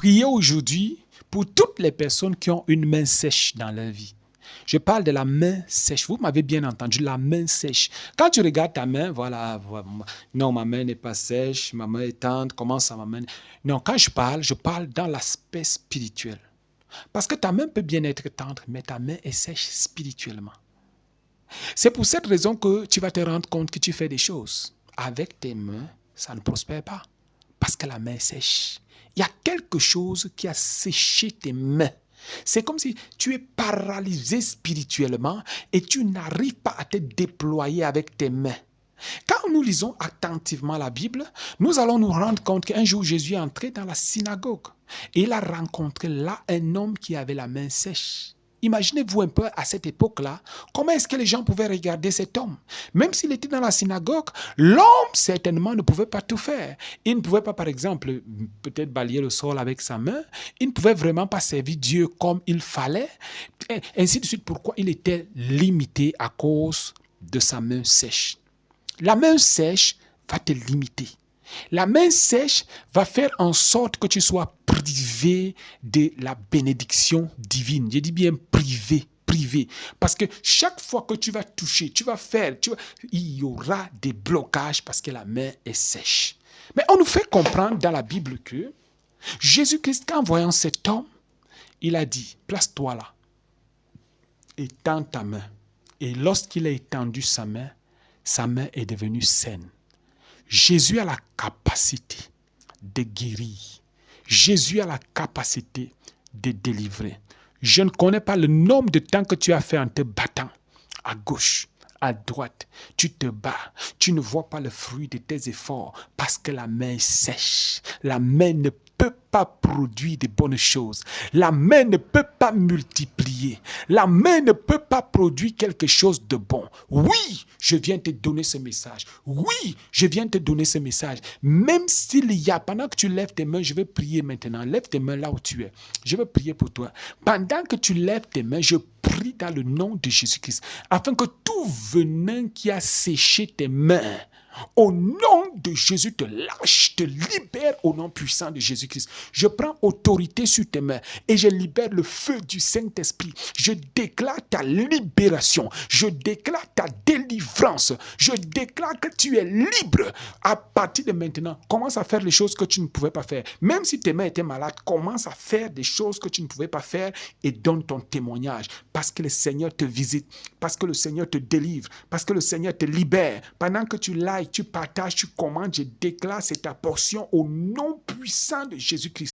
prier aujourd'hui pour toutes les personnes qui ont une main sèche dans leur vie. Je parle de la main sèche. Vous m'avez bien entendu, la main sèche. Quand tu regardes ta main, voilà, non, ma main n'est pas sèche, ma main est tendre, comment ça ma main... Non, quand je parle dans l'aspect spirituel. Parce que ta main peut bien être tendre, mais ta main est sèche spirituellement. C'est pour cette raison que tu vas te rendre compte que tu fais des choses. Avec tes mains, ça ne prospère pas. Parce que la main est sèche. Il y a quelque chose qui a séché tes mains. C'est comme si tu es paralysé spirituellement et tu n'arrives pas à te déployer avec tes mains. Quand nous lisons attentivement la Bible, nous allons nous rendre compte qu'un jour Jésus est entré dans la synagogue et il a rencontré là un homme qui avait la main sèche. Imaginez-vous un peu à cette époque-là, comment est-ce que les gens pouvaient regarder cet homme? Même s'il était dans la synagogue, l'homme certainement ne pouvait pas tout faire. Il ne pouvait pas, par exemple, peut-être balayer le sol avec sa main. Il ne pouvait vraiment pas servir Dieu comme il fallait. Et ainsi de suite, pourquoi il était limité à cause de sa main sèche. La main sèche va te limiter. La main sèche va faire en sorte que tu sois privé de la bénédiction divine. Je dis bien privé. Parce que chaque fois que tu vas toucher, il y aura des blocages parce que la main est sèche. Mais on nous fait comprendre dans la Bible que Jésus-Christ, en voyant cet homme, il a dit, place-toi là, étends ta main. Et lorsqu'il a étendu sa main est devenue saine. Jésus a la capacité de guérir. Jésus a la capacité de délivrer. Je ne connais pas le nombre de temps que tu as fait en te battant à gauche, à droite. Tu te bats. Tu ne vois pas le fruit de tes efforts parce que la main est sèche. La main ne peut pas produire de bonnes choses. La main ne peut pas multiplier. La main ne peut pas produire quelque chose de bon. Oui, je viens te donner ce message. Oui, je viens te donner ce message. Même s'il y a, pendant que tu lèves tes mains, je vais prier maintenant. Lève tes mains là où tu es. Je vais prier pour toi. Pendant que tu lèves tes mains, je prie dans le nom de Jésus-Christ, afin que tout venin qui a séché tes mains, au nom de Jésus, te lâche, te libère au nom puissant de Jésus-Christ. Je prends autorité sur tes mains et je libère le feu du Saint-Esprit. Je déclare ta libération. Je déclare ta délivrance. Je déclare que tu es libre. À partir de maintenant, commence à faire les choses que tu ne pouvais pas faire. Même si tes mains étaient malades, commence à faire des choses que tu ne pouvais pas faire et donne ton témoignage. Parce que le Seigneur te visite, parce que le Seigneur te délivre, parce que le Seigneur te libère. Pendant que tu likes, tu partages, tu commandes, je déclare, c'est ta portion au nom puissant de Jésus-Christ.